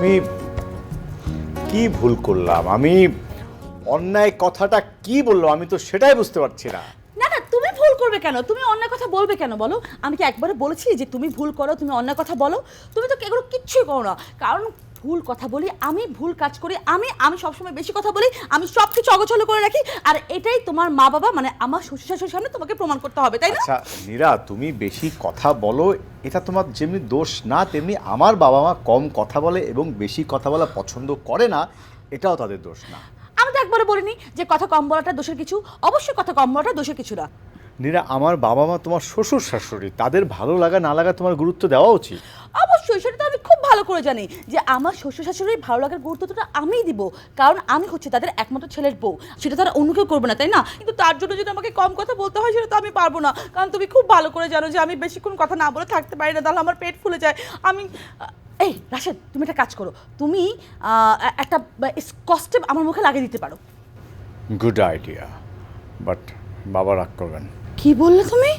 আমি কি ভুল করলাম? আমি অন্যায় কথাটা কি বললাম আমি তো সেটাই বুঝতে পারছি না। না না, তুমি ভুল করবে কেন? তুমি অন্য কথা বলবে কেন বলো? আমি কি একবারে বলেছি যে তুমি ভুল করো, তুমি অন্য কথা বলো? তুমি তো এগুলো কিচ্ছুই করো না। কারণ ভুল কথা বলি আমি, ভুল কাজ করি আমি, আমি সবসময় বেশি কথা বলি, আমি সব কিছু অগোছালো করে রাখি, আর এটাই তোমার মা বাবা মানে আমার শ্বশুর শাশুড়ির সামনে তোমাকে প্রমাণ করতে হবে, তাই না? আচ্ছা নীরা, তুমি বেশি কথা বলো এটা তোমার যেমনি দোষ না, তেমনি আমার বাবা মা কম কথা বলে এবং বেশি কথা বলা পছন্দ করে না, এটাও তাদের দোষ না। আমি তো একবারে বলিনি যে কথা কম বলাটা দোষের কিছু, অবশ্যই কথা কম বলাটা দোষের কিছু না। নীরা, আমার বাবা মা তোমার শ্বশুর শাশুড়ি, তাদের ভালো লাগা না লাগা তোমার গুরুত্ব দেওয়া উচিত। অবশ্যই, সেটা তো আমি খুব ভালো করে জানি যে আমার শ্বশুর শাশুড়ির ভালো লাগার গুরুত্বটা আমিই দিব, কারণ আমি হচ্ছে তাদের একমাত্র ছেলের বউ, সেটা তারা অন্য কেউ করবে না, তাই না? কিন্তু তার জন্য যদি আমাকে কম কথা বলতে হয় সেটা তো আমি পারবো না, কারণ তুমি খুব ভালো করে জানো যে আমি বেশিক্ষণ কথা না বলে থাকতে পারি না, তাহলে আমার পেট ফুলে যায়। আমি এই রাশেদ, তুমি একটা কাজ করো, তুমি একটা স্কচটেপ আমার মুখে লাগিয়ে দিতে পারো। গুড আইডিয়া, বাট বাবা রাগ করবেন। কি বললে তুমি?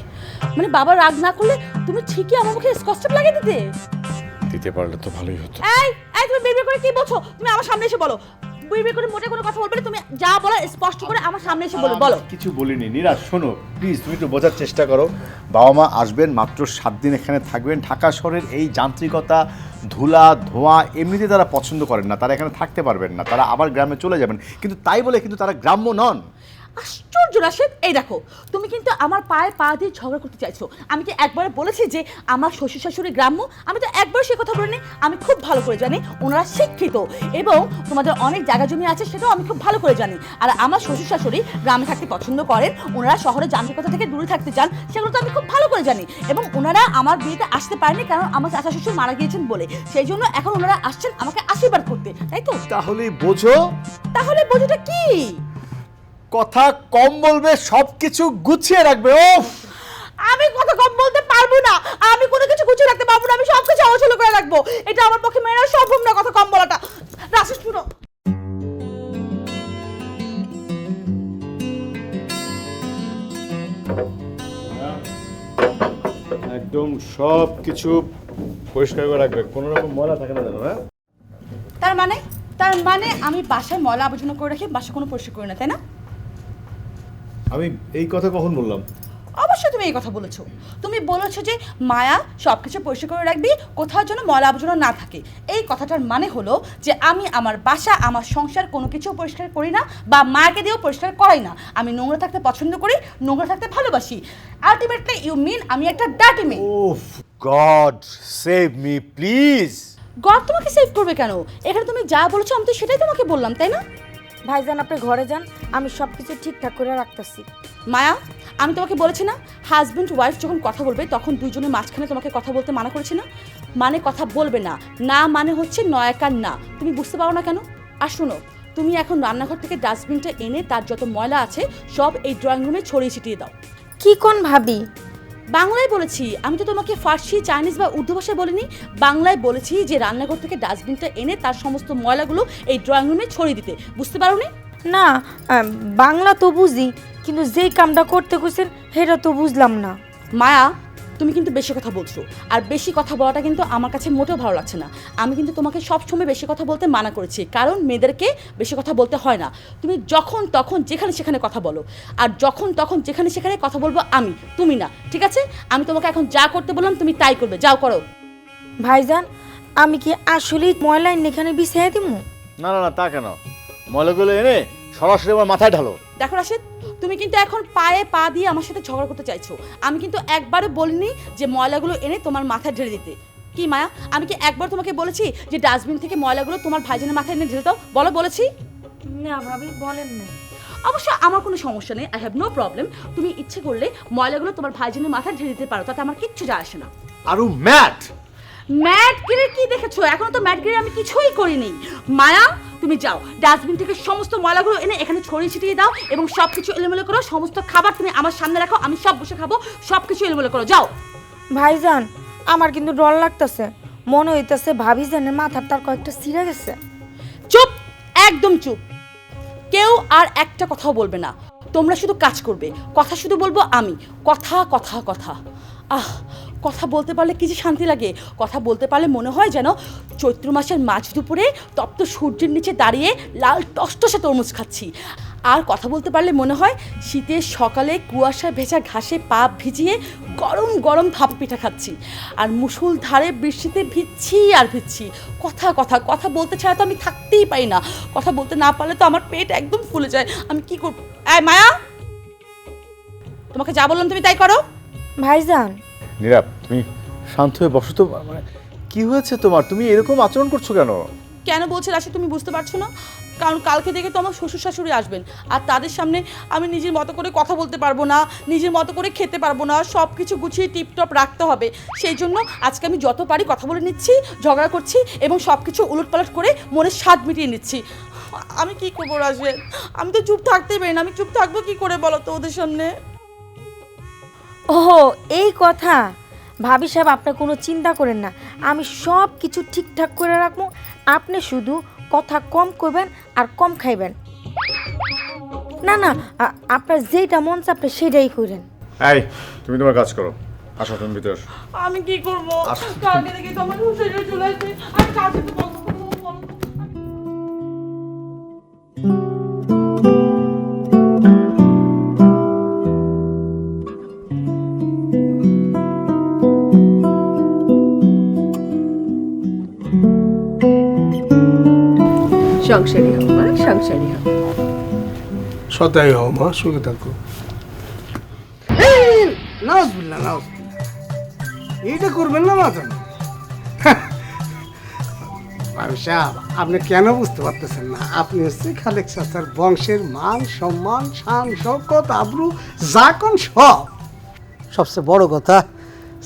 মানে বাবা রাগ না করলে তুমি ঠিকই আমার মুখে স্কচটেপ লাগিয়ে দিতে? দিতে পারলে তো ভালোই হতো। এই এই, তুমি বিড়বিড় করে কি বলছো? তুমি আমার সামনে এসে বলো। বিড়বিড় করে মোটে কোনো কথা বলবে না, তুমি যা বলার স্পষ্ট করে আমার সামনে এসে বলো। বলো। কিছু বলিনি নীরা, শোনো প্লিজ, তুমি একটু বোঝার চেষ্টা করো। বাবা মা আসবেন, মাত্র 7 দিন এখানে থাকবেন। ঢাকা শহরের এই যান্ত্রিকতা, ধুলা ধোঁয়া এমনিতে তারা পছন্দ করেন না, তারা এখানে থাকতে পারবেন না, তারা আবার গ্রামে চলে যাবেন। কিন্তু তাই বলে কিন্তু তারা গ্রাম্য নন। আশ্চর্য রাশেদ, এই দেখো তুমি কিন্তু আমার পায়ে পা দিয়ে ঝগড়া করতে চাইছো। আমি কি একবার বলেছি যে আমার শ্বশুর শাশুড়ি গ্রাম্য? আমি তো একবার সে কথা বলিনি। আমি খুব ভালো করে জানি ওনারা শিক্ষিত এবং তোমাদের অনেক জায়গা জমি আছে, সেটাও আমি খুব ভালো করে জানি। আর আমার শ্বশুর শাশুড়ি গ্রামে থাকতে পছন্দ করেন, ওনারা শহরে যান্ত্রিকতা থেকে দূরে থাকতে চান, সেগুলো তো আমি খুব ভালো করে জানি। এবং ওনারা আমার বিয়েতে আসতে পারেনি কারণ আমার চাচা শ্বশুর মারা গিয়েছেন বলে, সেই জন্য এখন ওনারা আসছেন আমাকে আশীর্বাদ করতে, তাই তো? তাহলে বোঝো। তাহলে বোঝোটা কি? কথা কম বলবে, সবকিছু গুছিয়ে রাখবে। ওফ, আমি কথা কম বলতে পারবো না, আমি কোনো কিছু গুছিয়ে রাখতে পারবো না, আমি সব কিছু অচল করে রাখবো। এটা আমার পক্ষে মেনে নেওয়া সম্ভব না কথা কম বলাটা। রাশেদ শুনো, একদম সব কিছু পরিষ্কার করে রাখবে, কোনো রকম ময়লা থাকে না যেন। হ্যাঁ, তার মানে আমি বাসায় ময়লা আবর্জনা করে রাখি, বাসা কোনো পরিষ্কার করি না, তাই না? আমি এই কথা কখন বললাম? অবশ্যই তুমি এই কথা বলেছো। তুমি বলেছো যে মায়া সব কিছু পরিষ্কার করে রাখবি, কোথাও যেন ময়লা আবর্জনা না থাকে। এই কথাটার মানে হলো যে আমি আমার বাসা, আমার সংসার কোনো কিছু পরিষ্কার করি না বা মাকে দিয়েও পরিষ্কার করাই না। আমি নোংরা থাকতে পছন্দ করি, নোংরা থাকতে ভালোবাসি। আলটিমেটলি ইউ মিন আমি একটা ডার্টি মেয়ে। Oh God, save me please. God তোমাকে সেভ করবে কেন? এখানে তুমি যা বলেছো আমি তো সেটাই তোমাকে বললাম, তাই না? ভাইজান আপনি ঘরে যান, আমি সব কিছু ঠিকঠাক করে রাখতেছি। মায়া, আমি তোমাকে বলেছি না হাজব্যান্ড ওয়াইফ যখন কথা বলবে তখন দুজনের মাঝখানে তোমাকে কথা বলতে মানা করেছি না? মানে কথা বলবে না, না মানে হচ্ছে নয়াকার না। তুমি বুঝতে পারো না কেন? আর শোনো, তুমি এখন রান্নাঘর থেকে ডাস্টবিনটা এনে তার যত ময়লা আছে সব এই ড্রয়িং রুমে ছড়িয়ে ছিটিয়ে দাও। কি কোন ভাবি? বাংলায় বলেছি, আমি তো তোমাকে ফার্সি, চাইনিজ বা উর্দু ভাষায় বলিনি। বাংলায় বলেছি যে রান্নাঘর থেকে ডাস্টবিনটা এনে তার সমস্ত ময়লাগুলো এই ড্রয়িং রুমে ছড়িয়ে দিতে। বুঝতে পারোনি? না, বাংলা তো বুঝি, কিন্তু যেই কামটা করতে কইছেন সেটা তো বুঝলাম না। মায়া, তুমি কিন্তু বেশি কথা বলছো, আর বেশি কথা বলাটা কিন্তু আমার কাছে মোটেও ভালো লাগছে না। আমি কিন্তু তোমাকে সবসময় বেশি কথা বলতে মানা করেছি, কারণ মেয়েদেরকে বেশি কথা বলতে হয় না। তুমি যখন তখন যেখানে সেখানে কথা বলো, আর যখন তখন যেখানে সেখানে কথা বলবো আমি, তুমি না, ঠিক আছে? আমি তোমাকে এখন যা করতে বললাম তুমি তাই করবে, যাও করো। ভাইজান আমি কি আসলেই ময়লা এখানে বিছিয়ে দিব? না না না, তা কেন? ময়লাগুলো এনে সরাসরি আমার মাথায় ঢালো। দেখো রাশেদ, তুমি কিন্তু এখন পায়ে পা দিয়ে আমার সাথে ঝগড়া করতে চাইছো। আমি কিন্তু একবারও বলিনি যে ময়লাগুলো এনে তোমার মাথায় ঢেলে দিতে। কি মায়া, আমি কি একবার তোমাকে বলেছি যে ডাস্টবিন থেকে ময়লাগুলো তোমার ভাইজানের মাথায় এনে ঢেলে দাও? বলো বলেছি? না ভাবি, বলেন না। অবশ্য আমার কোনো সমস্যা নেই, আই হ্যাভ নো প্রবলেম। তুমি ইচ্ছে করলে ময়লাগুলো তোমার ভাইজানের মাথায় ঢেলে দিতে পারো, তাতে আমার কিচ্ছু যায় আসে না। আরো ম্যাট ম্যাটগিরি কি দেখেছো? এখনো তো ম্যাটগিরি আমি কিছুই করিনি। মায়া, তুমি যাও ডাস্টবিন থেকে সমস্ত ময়লাগুলো এনে এখানে ছড়িয়ে ছিটিয়ে দাও এবং সব কিছু এলোমেলো করো। সমস্ত খাবার তুমি আমার সামনে রাখো, আমি সব বসে খাবো। সব কিছু এলোমেলো করো, যাও। ভাইজান আমার কিন্তু ডর লাগতেছে, মনে হইতেছে ভাবি জানের মাথার তার কয়েকটা ছিঁড়ে গেছে। চুপ, একদম চুপ। কেউ আর একটা কথাও বলবে না, তোমরা শুধু কাজ করবে। কথা শুধু বলবো আমি, কথা কথা কথা। কথা বলতে পারলে কি যে শান্তি লাগে। কথা বলতে পারলে মনে হয় যেন চৈত্র মাসের মাঝ দুপুরে তপ্ত সূর্যের নিচে দাঁড়িয়ে লাল টসটসে তরমুজ খাচ্ছি। আর কথা বলতে পারলে মনে হয় শীতের সকালে কুয়াশায় ভেজা ঘাসে পা ভিজিয়ে গরম গরম ভাপা পিঠা খাচ্ছি। আর মুষলধারে বৃষ্টিতে ভিজছি আর ভিজছি। কথা কথা কথা বলতে ছাড়া তো আমি থাকতেই পারি না। কথা বলতে না পারলে তো আমার পেট একদম ফুলে যায়। আমি কি করব? এই মায়া, তোমাকে যা বললাম তুমি তাই করো। ভাইজান, নীরব, তুমি শান্ত হয়ে বসো তো। মানে কি হয়েছে তোমার? তুমি এরকম আচরণ করছো কেন? কেন বলছে রাশি তুমি বুঝতে পারছো না? কারণ কালকে থেকে তো আমার শ্বশুর শাশুড়ি আসবেন, আর তাদের সামনে আমি নিজের মতো করে কথা বলতে পারবো না, নিজের মতো করে খেতে পারবো না, সব কিছু গুছিয়ে টিপটপ রাখতে হবে। সেই জন্য আজকে আমি যত পারি কথা বলে নিচ্ছি, ঝগড়া করছি এবং সব কিছু উলটপালট করে মনের স্বাদ মিটিয়ে নিচ্ছি। আমি কি করবো রাশেদ? আমি তো চুপ থাকতেই পারি না। আমি চুপ থাকবো কি করে বলো তো ওদের সামনে? ওহো, এই কথা। ভাবি সাহেব, আপনার কোনো চিন্তা করেন না, আমি সব কিছু ঠিকঠাক করে রাখবো। আপনি শুধু কথা কম কইবেন আর কম খাইবেন। না না, আপনার যেটা মন চায় আপনি সেটাই করেন। এই, তুমি তোমার কাজ করো। আসো তুমি ভিতর। আমি কি করবো? আচ্ছা। কালকে থেকে তো আমার শ্বশুর চলে আসবে, আর কাজে তো বন্ধ করবো বলো তো? সংসারী হও মা, সংসারী হও। সদাই হও মা, সুখে থাকো। নাউজুবিল্লাহ, নাউজুবিল্লাহ, এইটা করবেন না মাথা। সাহেব, আপনি কেন বুঝতে পারতেছেন না? আপনি হচ্ছে খালেক চাচার বংশের মান সম্মান শান শৌকত আবরু যা কোন সব। সবচেয়ে বড় কথা,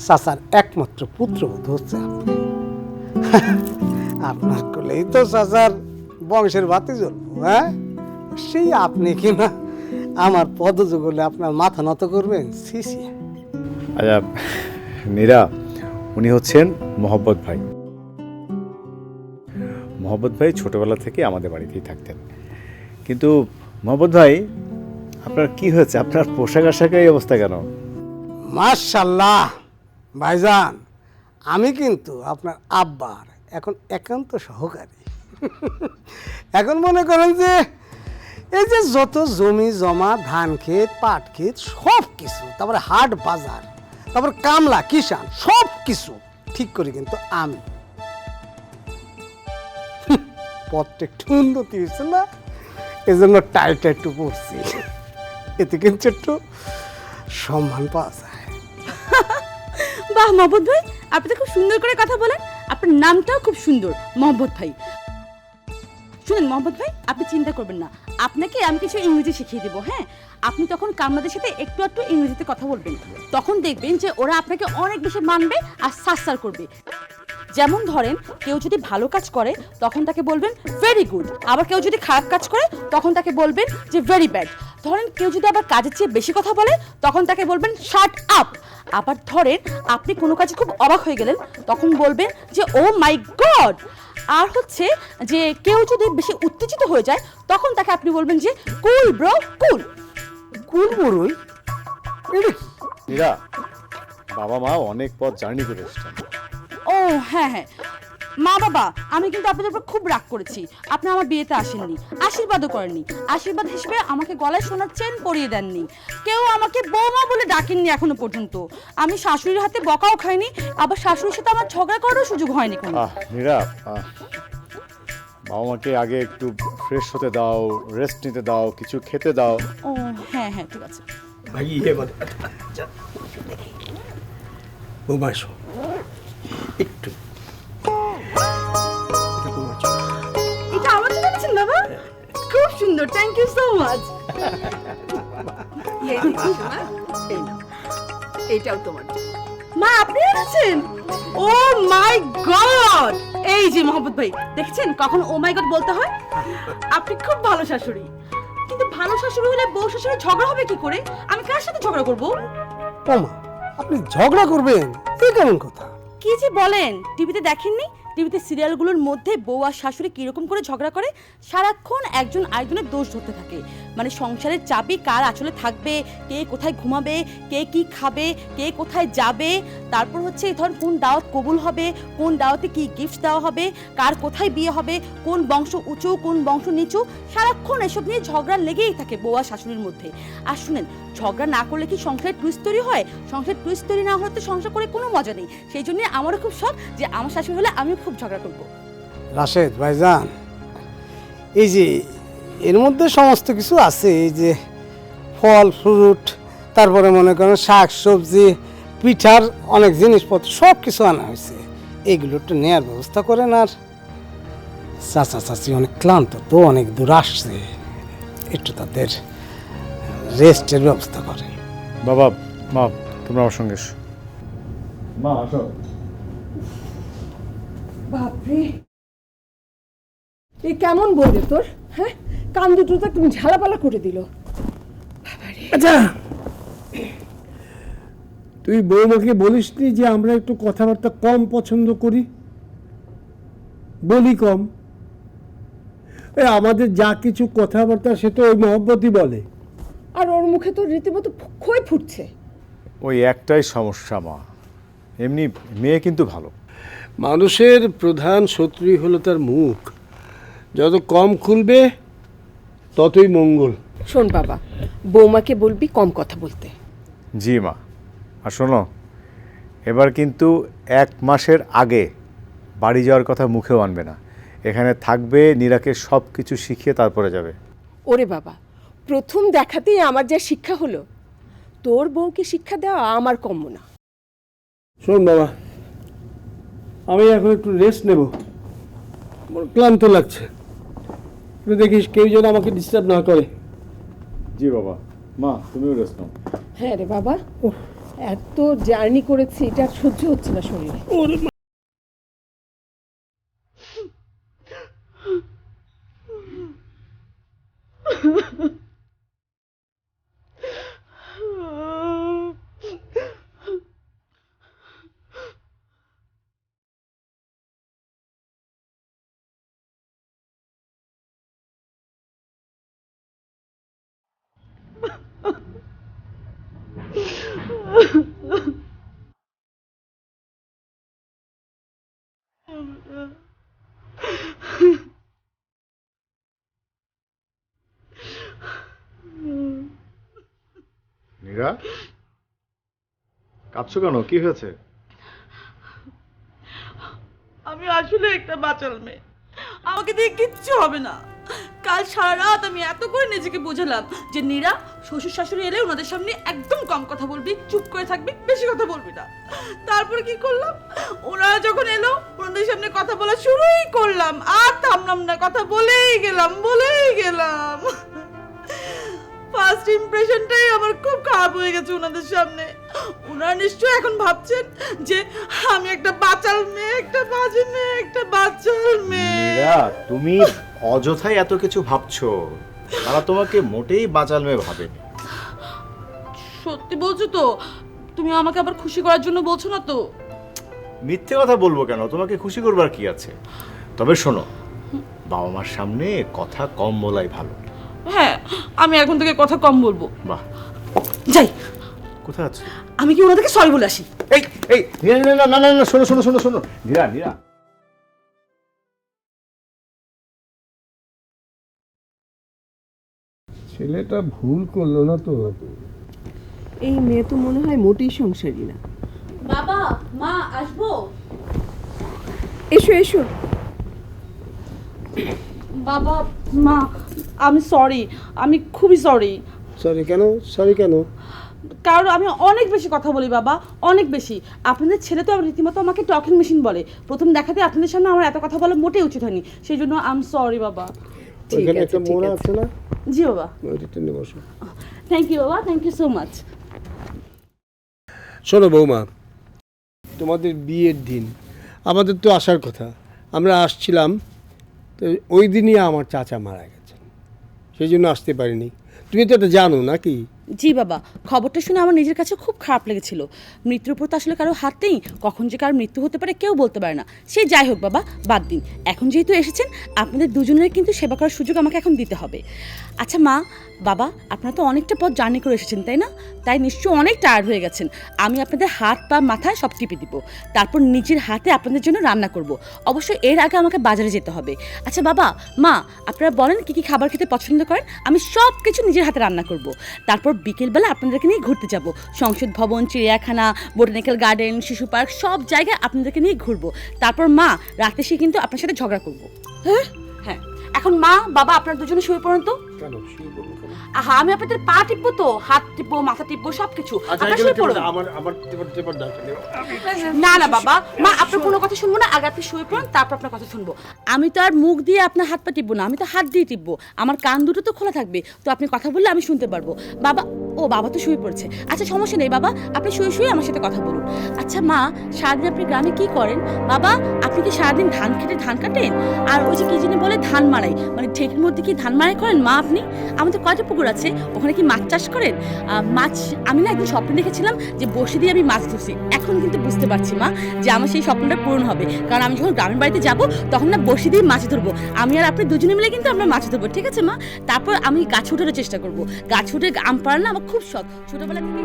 চাচার একমাত্র পুত্রবধূ হচ্ছে আপনি। আপনার কোলেই তো চাচার বংশের বাতি জ্বলবো। হ্যাঁ, সেই আপনি কি না আমার পদযুগলে আপনার মাথা নত করবেন? সিসি। আচ্ছা নীরা, উনি হচ্ছেন মোহাম্মদ ভাই। মোহাম্মদ ভাই ছোটবেলা থেকে আমাদের বাড়িতেই থাকতেন। কিন্তু মোহাম্মদ ভাই, আপনার কি হয়েছে? আপনার পোশাক আশাকের এই অবস্থা কেন? মাশাল্লাহ ভাইজান, আমি কিন্তু আপনার আব্বার এখন একান্ত সহকারী। এখন মনে করেন যে এই যে যত জমি জমা, ধান ক্ষেত, পাট ক্ষেত, সব কিছু, তারপরে হাট বাজার, তারপর কামলা কিষান, সব কিছু ঠিক করি কিন্তু আমি। পথটা একটু উন্নতি হয়েছে না, এজন্য টাইটা একটু পড়ছি, এতে কিন্তু একটু সম্মান পাওয়া যায়। বাহ মোহাম্মদ ভাই, আপনি তো খুব সুন্দর করে কথা বলেন। আপনার নামটাও খুব সুন্দর, মোহাম্মদ ভাই। শুনেন মোহাম্মদ ভাই, আপনি চিন্তা করবেন না, আপনাকে আমি কিছু ইংরেজি শিখিয়ে দেবো। হ্যাঁ, আপনি তখন কামনাদের সাথে একটু একটু ইংরেজিতে কথা বলবেন। তখন দেখবেন যে ওরা আপনাকে অনেক বেশি মানবে আর সাস্তার করবে। যেমন ধরেন, কেউ যদি ভালো কাজ করে তখন তাকে বলবেন ভেরি গুড, আবার কেউ যদি খারাপ কাজ করে তখন তাকে বলবেন যে ভেরি ব্যাড। ধরেন কেউ যদি আবার কাজের চেয়ে বেশি কথা বলে তখন তাকে বলবেন শাট আপ। আবার ধরেন আপনি কোনো কাজে খুব অবাক হয়ে গেলেন, তখন বলবেন যে ও মাই গড। আর হচ্ছে যে কেউ যদি বেশি উত্তেজিত হয়ে যায় তখন তাকে আপনি বলবেন যে কুল ব্রো, কুল। কুল বড়ই, এটা কি? নীরা, বাবা মা অনেক পথ জার্নি করে এসেছেন। ও হ্যাঁ হ্যাঁ, মা বাবা, আমি কিন্তু আপনাদের উপর খুব রাগ করেছি। আপনি আমার বিয়েতে আসেননি, আশীর্বাদও করেননি। আশীর্বাদ হিসেবে আমাকে গলায় সোনার চেন পরিয়ে দেননি। কেউ আমাকে বৌমা বলে ডাকেননি এখনো পর্যন্ত। আমি শাশুড়ির হাতে বকাও খাইনি, আবার শাশুড়ির সাথে আমার ঝগড়া করারও সুযোগ হয়নি কোনো। নীরা, বাবা মাকে আগে একটু ফ্রেশ হতে দাও, রেস্ট নিতে দাও, কিছু খেতে দাও। ও হ্যাঁ হ্যাঁ, ঠিক আছে। ভাই ইয়ে বলে বৌমাইশো একটু, এটা তোমার জন্য। এটা আমার জন্য এনেছেন বাবা? খুব সুন্দর, থ্যাংক ইউ সো মাচ। এই নিন সোনা, এই নাও। এইটাও তোমার জন্য। মা, আপনি এনেছেন? ও মাই গড! এই যে মোহাম্মদ ভাই, দেখছেন কখন ও মাই গড বলতে হয়? আপনি খুব ভালো শাশুড়ি। কিন্তু ভালো শাশুড়ি হলে বউ শাশুড়ি ঝগড়া হবে কি করে? আমি কার সাথে ঝগড়া করব? ওমা, আপনি ঝগড়া করবেন? এই কেমন কথা? কি যে বলেন, টিভিতে দেখেননি? টিভিতে সিরিয়ালগুলোর মধ্যে বউ আর শাশুড়ি কীরকম করে ঝগড়া করে, সারাক্ষণ একজন আরেকজনের দোষ ধরতে থাকে। মানে সংসারের চাবি কার আসলে থাকবে, কে কোথায় ঘুমাবে, কে কি খাবে, কে কোথায় যাবে, তারপর হচ্ছে ধর কোন দাওয়াত কবুল হবে, কোন দাওয়াতে কি গিফট দেওয়া হবে, কার কোথায় বিয়ে হবে, কোন বংশ উঁচু কোন বংশ নিচু, সারাক্ষণ এসব নিয়ে ঝগড়া লেগেই থাকে বউ আর শাশুড়ির মধ্যে। আর শুনেন, ঝগড়া না করলে কি সংসারের টুইস্ট তৈরি হয়? সংসারের টুইস্ট তৈরি না হলে তো সংসার করে কোনো মজা নেই। সেই জন্য আমারও খুব শখ যে আমার শাশুড়ি হলে আমিও খুব ঝগড়া করবো। রাশেদ ভাইজান, এই যে এর মধ্যে সমস্ত কিছু আছে, এই যে ফল ফ্রুট, তারপরে মনে করেন শাক সবজি, পিঠার অনেক জিনিসপত্র সব কিছু আনা হয়েছে, এগুলো একটু নেওয়ার ব্যবস্থা করেন। আর চাচা চাচি অনেক ক্লান্ত তো, অনেক দূর আসছে, একটু তাদের রেস্টের ব্যবস্থা করেন। বাবা মা তোমরা আমার সঙ্গে এসো। মা আসো। বাপরে, এ কেমন বলবে তোর? হ্যাঁ, কান দুটো তো তুমি ঝালাপালা করে দিল। আচ্ছা, তুই বৌমাকে বলিসনি যে আমরা একটু কথাবার্তা কম পছন্দ করি, বলি কম? আমাদের যা কিছু কথাবার্তা সে তো ওই মহব্বতই বলে। আর ওর মুখে তো রীতিমতো খই ফুটছে। ওই একটাই সমস্যা মা, এমনি মেয়ে কিন্তু ভালো। মানুষের প্রধান শত্রুই হলো তার মুখ, যত কম খুলবে ততই মঙ্গল। শোন বাবা, বৌমাকে বলবি কম কথা বলতে। জি মা। আর শোনো, এবার কিন্তু 1 মাসের আগে বাড়ি যাওয়ার কথা মুখেও আনবে না, এখানে থাকবে, নীরাকে সব কিছু শিখিয়ে তারপরে যাবে। ওরে বাবা, প্রথম দেখাতেই আমার যা শিক্ষা হলো, তোর বউকে শিক্ষা দেওয়া আমার কম্য না। শোন বাবা, আমি এখন একটু রেস্ট নেব, আমার ক্লান্ত লাগছে। একটু দেখিস কেউ যেন আমাকে ডিস্টার্ব না করে। জি বাবা। মা তুমিও রেস্ট নাও। হ্যাঁ রে বাবা, এত জার্নি করেছি, এটা আর সহ্য হচ্ছে না শরীরে। নীরা, কাঁদছো কেন? কি হয়েছে? আমি আসলে একটা বাচাল মেয়ে, আমাকে দিয়ে কিচ্ছু হবে না। কাল সারা রাত আমি এত করে নিজেকে বোঝালাম যে নীরা, শ্বশুর শাশুড়ি এলে ওনাদের সামনে একদম কম কথা বলবি, চুপ করে থাকবি, বেশি কথা বলবি না। তারপর কি করলাম, ওনারা যখন এলো ওনাদের সামনে কথা বলা শুরুই করলাম, আর থামলাম না, কথা বলেই গেলাম। ফার্স্ট ইমপ্রেশনটাই আমার খুব খারাপ হয়ে গেছে ওনাদের সামনে। ওনারা নিশ্চয়ই এখন ভাবছেন যে আমি একটা বাচাল মেয়ে, একটা বাজে মেয়ে, একটা বাচাল মেয়ে। নীরা, তুমি অযথাই এত কিছু ভাবছো, তারা তোমাকে মোটেই বাঁচাল মেয়ে ভাবেনি। সত্যি বলছো তো? তুমি আমাকে আবার খুশি করার জন্য বলছো না তো? মিথ্যে কথা বলবো কেন, তোমাকে খুশি করবার কি আছে? তবে শোনো, বাবা মার সামনে কথা কম বলাই ভালো। হ্যাঁ, আমি এখন থেকে কথা কম বলবো। বাহ, যাই। কোথায় আছো? আমি কি ওনাদেরকে সরি বলে আসি? এই এই নীরা, না না না না, শোনো শোনো শোনো শোনো, নীরা নীরা, ছেলেটা ভুল করলো না তো? এই মেয়ে তো মনে হয় মোটেই সংসারী না। বাবা মা আসবো? এসো এসো। বাবা মা, আমি সরি, আমি খুবই সরি। সরি কেন? সরি কেন? কারণ আমি অনেক বেশি কথা বলি বাবা, অনেক বেশি। আপনাদের ছেলে তো রীতিমতো আমাকে টকিং মেশিন বলে। প্রথম দেখাতে আপনাদের সামনে আমার এত কথা বলা মোটেই উচিত হয়নি, সেই জন্য আই এম সরি বাবা। ঠিক ওইখানে আছে, একটা ঠিক মোড়া আছে। আছে না, জি বাবা। ওইটা নিয়ে বসো। থ্যাংক ইউ বাবা, থ্যাংক ইউ সো মাচ। শোনো বৌমা, তোমাদের বিয়ের দিন আমাদের তো আসার কথা, আমরা আসছিলাম, তো ওই দিনই আমার চাচা মারা গেছেন, সেই জন্য আসতে পারিনি। তুমি তো এটা জানো নাকি? জি বাবা, খবরটা শুনে আমার নিজের কাছে খুব খারাপ লেগেছিল। মৃত্যুর উপর তো আসলে কারো হাত নেই, কখন যে কারোর মৃত্যু হতে পারে কেউ বলতে পারে না। সে যাই হোক বাবা, বাদ দিন। এখন যেহেতু এসেছেন, আপনাদের দুজনের কিন্তু সেবা করার সুযোগ আমাকে এখন দিতে হবে। আচ্ছা মা, বাবা, আপনারা তো অনেকটা পথ জার্নি করে এসেছেন তাই না? তাই নিশ্চয়ই অনেক টায়ার্ড হয়ে গেছেন। আমি আপনাদের হাত পা মাথায় সব টিপে দিব, তারপর নিজের হাতে আপনাদের জন্য রান্না করব। অবশ্য এর আগে আমাকে বাজারে যেতে হবে। আচ্ছা বাবা, মা, আপনারা বলেন কি কি খাবার খেতে পছন্দ করেন, আমি সব কিছু নিজের হাতে রান্না করব। তারপর বিকেলবেলা আপনাদেরকে নিয়ে ঘুরতে যাব। সংসদ ভবন, চিড়িয়াখানা, বোটানিক্যাল গার্ডেন, শিশু পার্ক, সব জায়গায় আপনাদেরকে নিয়ে ঘুরবো। তারপর মা, রাতে সে কিন্তু আপনার সাথে ঝগড়া করব। হ্যাঁ হ্যাঁ, এখন মা বাবা আপনারা দুজনে শুয়ে পড়ুন তো। কেন শুয়ে পড়বো কেন? আহা, আমি আপনাদের পা টিপবো তো, হাত টিপবো, মাথা টিপবো, সবকিছু। আচ্ছা আপনারা এগুলো শুয়ে টিপো পড়ুন। না, আমার টেপার দরকার নেই। না না বাবা, মা আপনার কোনো কথা শুনবো না, আগে আপনি শুয়ে পড়ুন, তারপর আপনার কথা শুনবো। আমি তো আর মুখ দিয়ে আপনার হাত পা টিপবো না, আমি তো হাত দিয়ে টিপবো। আমার কান দুটো তো খোলা থাকবে, তো আপনি কথা বললে আমি শুনতে পারবো। বাবা, ও বাবা তো শুয়ে পড়ছে। আচ্ছা সমস্যা নেই বাবা, আপনি শুয়ে শুয়ে আমার সাথে কথা বলুন। আচ্ছা মা, সারাদিন আপনি গ্রামে কি করেন? বাবা, আপনি কি সারাদিন ধান খেটে ধান কাটেন? আর ওই যে কি জানি বলে ধান মাড়াই, মানে ঢেকির মধ্যে কি ধান মাড়াই করেন মা আপনি? আমাদের কয়টা পুকুর আছে, ওখানে কি মাছ চাষ করেন? মাছ, আমি না একদিন স্বপ্ন দেখেছিলাম যে বসে দিয়ে আমি মাছ ধরছি। এখন কিন্তু বুঝতে পারছি মা যে আমার সেই স্বপ্নটা পূরণ হবে, কারণ আমি যখন গ্রামের বাড়িতে যাব তখন না বসে দিয়ে মাছ ধরবো। আমি আর আপনি দুজনে মিলে কিন্তু আমরা মাছ ধরবো, ঠিক আছে মা? তারপর আমি গাছ ওঠার চেষ্টা করবো। গাছ উঠে আম পাড়া না আমার খুব শখ, ছোটবেলা থেকে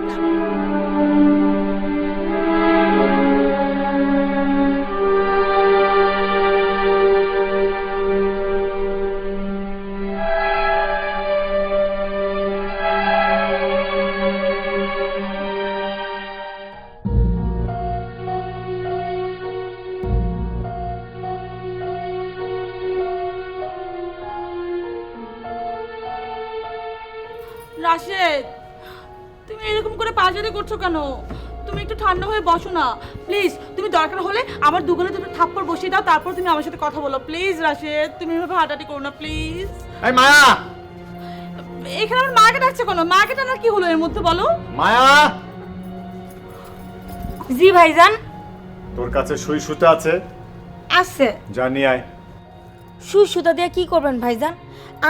রাশেদ, তুমি এরকম করে পাজারি করছো কেন? তুমি একটু ঠান্ডা হয়ে বসো না প্লিজ। তুমি দরকার হলে আমার দুগালে দুটো থাপ্পড় বসিয়ে দাও, তারপর তুমি আমার সাথে কথা বলো প্লিজ। রাশেদ, তুমি এভাবে হাঁটাহাঁটি করো না প্লিজ। এই মায়া, এখানে আমার মাকে ডাকছে কেন? মাকে টানার কি হলো এর মধ্যে বলো? মায়া, জি ভাইজান। তোর কাছে সুই সুতা আছে? আছে। যা নিয়ে আয়। সুই সুতা দিয়ে কি করবেন ভাইজান?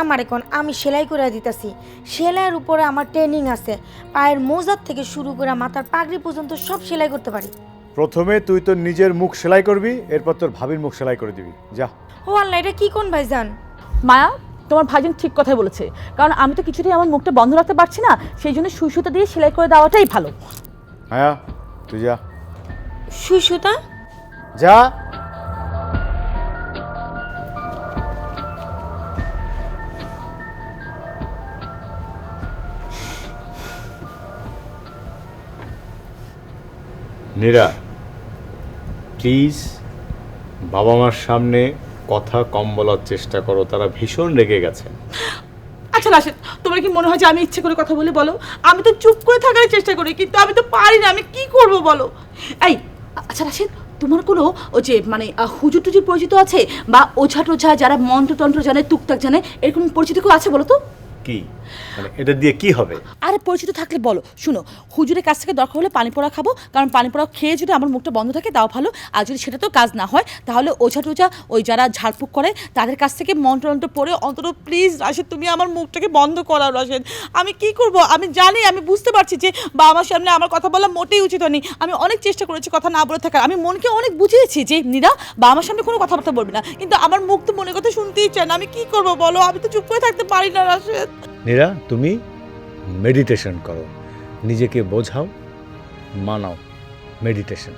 আমার এখন আমি সেলাই করে দিতেছি। সেলাইয়ের উপরে আমার ট্রেনিং আছে। পায়ের মোজার থেকে শুরু করে মাথার পাগড়ি পর্যন্ত সব সেলাই করতে পারি। প্রথমে তুই তোর নিজের মুখ সেলাই করবি, এরপর তোর ভাবির মুখ সেলাই করে দিবি। যা। ও আল্লাহ, এটা কি কোন ভাইজান? মায়া, তোমার ভাইজান ঠিক কথাই বলেছে, কারণ আমি তো কিছুতেই আমার মুখটা বন্ধ রাখতে পারছি না, সেই জন্য সুই সুতা দিয়ে সেলাই করে দেওয়াটাই ভালো। মায়া, তুই যা। সুই সুতা? যা। নীরা, প্লিজ বাবা মার সামনে কথা কম বলার চেষ্টা করো, তারা ভীষণ রেগে গেছে। আচ্ছা রাশেদ, তোমার কি মনে হয় যে আমি ইচ্ছে করে কথা বলে বলো? আমি তো চুপ করে থাকার চেষ্টা করি, কিন্তু আমি তো পারি না, আমি কি করব বলো? এই আচ্ছা রাশেদ, তোমার কোনো ওই যে মানে হুজুর টুজুর পরিচিত আছে, বা ওঝা টোঝা যারা মন্ত্রতন্ত্র জানে, টুকটাক জানে, এরকম পরিচিত কেউ আছে বলো তো? কি মানে এটা দিয়ে কি হবে? আরে পরিচিত থাকলে বলো। শুনো, হুজুরের কাছ থেকে দরকার হলে পানি পোড়া খাবো, কারণ পানি পোড়া খেয়ে যদি আমার মুখটা বন্ধ থাকে তাও ভালো। আর যদি সেটা তো কাজ না হয়, তাহলে ওঝা টোঝা ওই যারা ঝাড়ফুঁক করে তাদের কাছ থেকে মন্ত্র পড়ে অন্তত প্লিজ রাশেদ তুমি আমার মুখটাকে বন্ধ করাও। রাশেদ, আমি কি করব? আমি জানি, আমি বুঝতে পারছি যে বা আমার সামনে আমার কথা বলা মোটেই উচিত হয়নি। আমি অনেক চেষ্টা করেছি কথা না বলে থাকার, আমি মনকে অনেক বুঝিয়েছি যে নীরা বা আমার সামনে কোনো কথাবার্তা বলবে না, কিন্তু আমার মুখ তো মনের কথা শুনতেই চায় না। আমি কি করব বলো? আমি তো চুপ করে থাকতে পারি না রাশেদ। নীরা, তুমি মেডিটেশন করো, নিজেকে বোঝাও, মানাও। Meditation.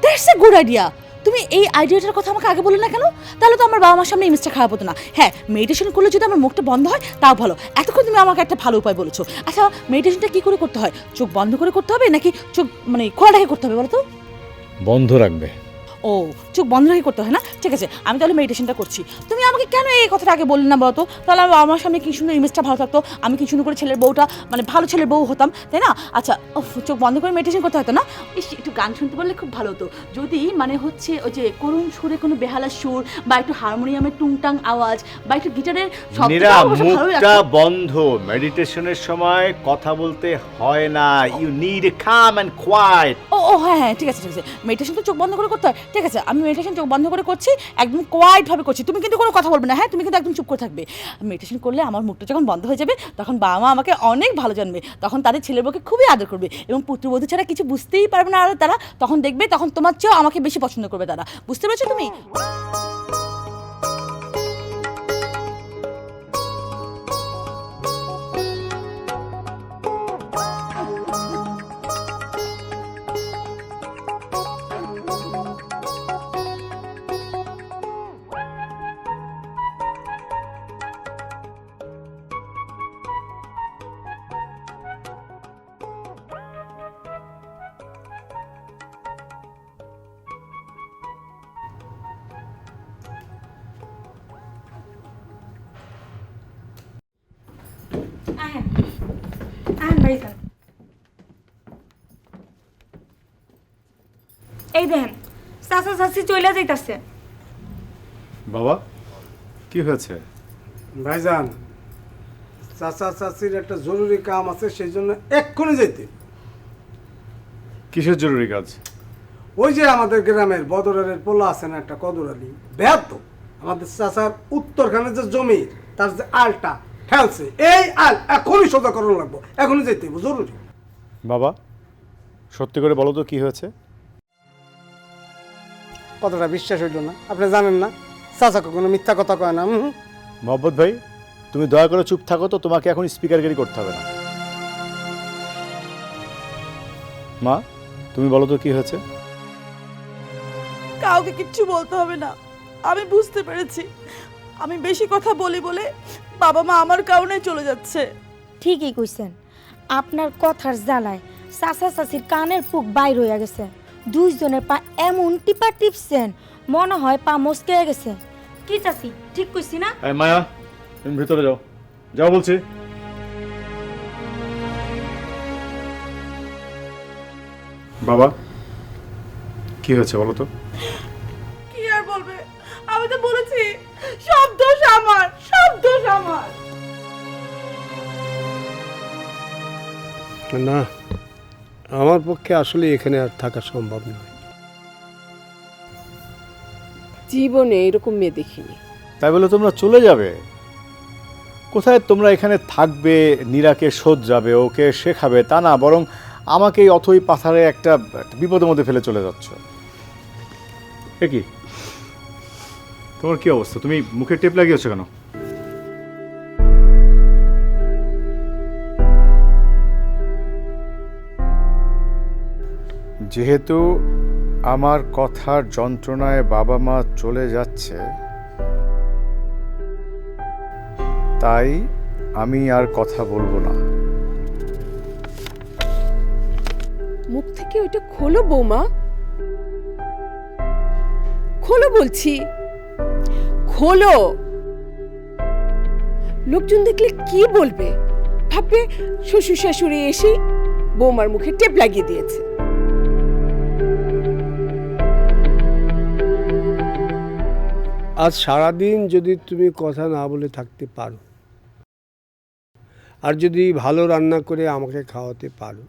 That's a good idea. তুমি এই আইডিয়াটার কথা আমাকে আগে বললে না কেন? তাহলে তো আমার বাবা মার সামনে ইমেজটা খারাপ হতো না। হ্যাঁ, মেডিটেশন করলে যদি আমার মুখটা বন্ধ হয় তাও ভালো। এতক্ষণ তুমি আমাকে একটা ভালো উপায় বলেছো। আচ্ছা, মেডিটেশনটা কি করে করতে হয়? চোখ বন্ধ করে করতে হবে নাকি চোখ মানে খোলা রেখে করতে হবে বলো তো? বন্ধ রাখবে। ও, চোখ বন্ধ রেখে করতে হয় না? ঠিক আছে, আমি তাহলে মেডিটেশনটা করছি। তুমি আমাকে কেন এই কথাটা আগে বললে না বলো তো? তাহলে আমার সামনে কি সুন্দর ইমেজটা ভালো থাকতো, আমি কি সুন্দর করে ছেলের বউটা মানে ভালো ছেলের বউ হতাম, তাই না? আচ্ছা, চোখ বন্ধ করে মেডিটেশন করতে হতো না? ইস, একটু গান শুনতে পারলে খুব ভালো হতো। যদি মানে হচ্ছে ওই যে করুণ সুরে কোনো বেহালার সুর, বা একটু হারমোনিয়ামের টুংটাং আওয়াজ, বা একটু গিটারের নীরা, মুখটা বন্ধ। মেডিটেশনের সময় কথা বলতে হয় না। You need a calm and quiet. ও হ্যাঁ হ্যাঁ, ঠিক আছে ঠিক আছে, মেডিটেশন তো চোখ বন্ধ করে করতে হয়। ঠিক আছে, আমি মেডিটেশন চোখ বন্ধ করে করছি, একদম কোয়াইটভাবে করছি। তুমি কিন্তু কোনো কথা বলবে না, হ্যাঁ? তুমি কিন্তু একদম চুপ করে থাকবে। মেডিটেশন করলে আমার মুখটা যখন বন্ধ হয়ে যাবে, তখন বাবা মা আমাকে অনেক ভালো জানবে, তখন তাদের ছেলের বউকে খুবই আদর করবে এবং পুত্রবধূ ছাড়া কিছু বুঝতেই পারবে না। আর তারা তখন দেখবে, তখন তোমার চেয়েও আমাকে বেশি পছন্দ করবে তারা। বুঝতে পেরেছো তুমি? আহেন আহেন ভাইজান, এই দেখেন চাচা চাচি চলে যাইতাছে। বাবা কি হয়েছে? ভাইজান, চাচা চাচির একটা জরুরি কাম আছে, সেই জন্য এক্ষুনি যেতে। কিসের জরুরি কাজ? ওই যে আমাদের গ্রামের বদরের পোলা আছে না একটা, কদর আলী বেয়াত, আমাদের চাচার উত্তরখানের যে জমি, তার যে আলটা ফেলছে, এই আল এখনই সোজা করানো লাগবো, এখনই যেতে হবে, জরুরি। বাবা সত্যি করে বলো তো কি হয়েছে? কথাটা বিশ্বাস হইল না? আপনি জানেন না চাচা কখনো মিথ্যা কথা কয় না। মোহাম্মদ ভাই তুমি দয়া করে চুপ থাকো তো, তোমাকে এখন স্পিকারগিরি করতে হবে না। মা তুমি বলো তো কি হয়েছে? কাউকে কিচ্ছু বলতে হবে না, আমি বুঝতে পেরেছি। আমি বেশি কথা বলি বলে বাবা মা আমার কারণে চলে যাচ্ছে। ঠিকই কইছেন, আপনার কথার জ্বালায় চাচা চাচির কানের পুক বাইর হইয়া গেছে। দুইজনের পা এমন টিপা টিপছেন, মনে হয় পা মস্কে গেছে। কি চাচি ঠিক কইছি না? এই মায়া তুমি ভিতরে যাও, যাও বলছি। বাবা কি হয়েছে বলো তো? কি আর বলবে, আমি তো বলেছি সব দোষ আমার, সব দোষ আমার। না, আমার পক্ষে আসলে এখানে আর থাকা সম্ভব নয়। জীবনে এরকম মেয়ে দেখিনি। তাই বলে তোমরা চলে যাবে? কোথায় তোমরা এখানে থাকবে, নীরাকে শোধ যাবে, ওকে শেখাবে তা না, বরং আমাকে এই অথই পাথারে একটা বিপদের মধ্যে ফেলে চলে যাচ্ছ। এ কি তোমার কি অবস্থা? তুমি মুখে টেপ লাগিয়েছো কেন? যেহেতু আমার কথার যন্ত্রণায় বাবা মা চলে যাচ্ছে, তাই আমি আর কথা বলবো না। মুখ থেকে ওইটা খোলো বৌমা, খোলো বলছি, খোলো। লোকজন দেখলে কি বলবে? ভাববে শ্বশুর শাশুড়ি এসে বৌমার মুখে টেপ লাগিয়ে দিয়েছে। আজ সারাদিন যদি তুমি কথা না বলে থাকতে পারো, আর যদি ভালো রান্না করে আমাকে খাওয়াতে পারো,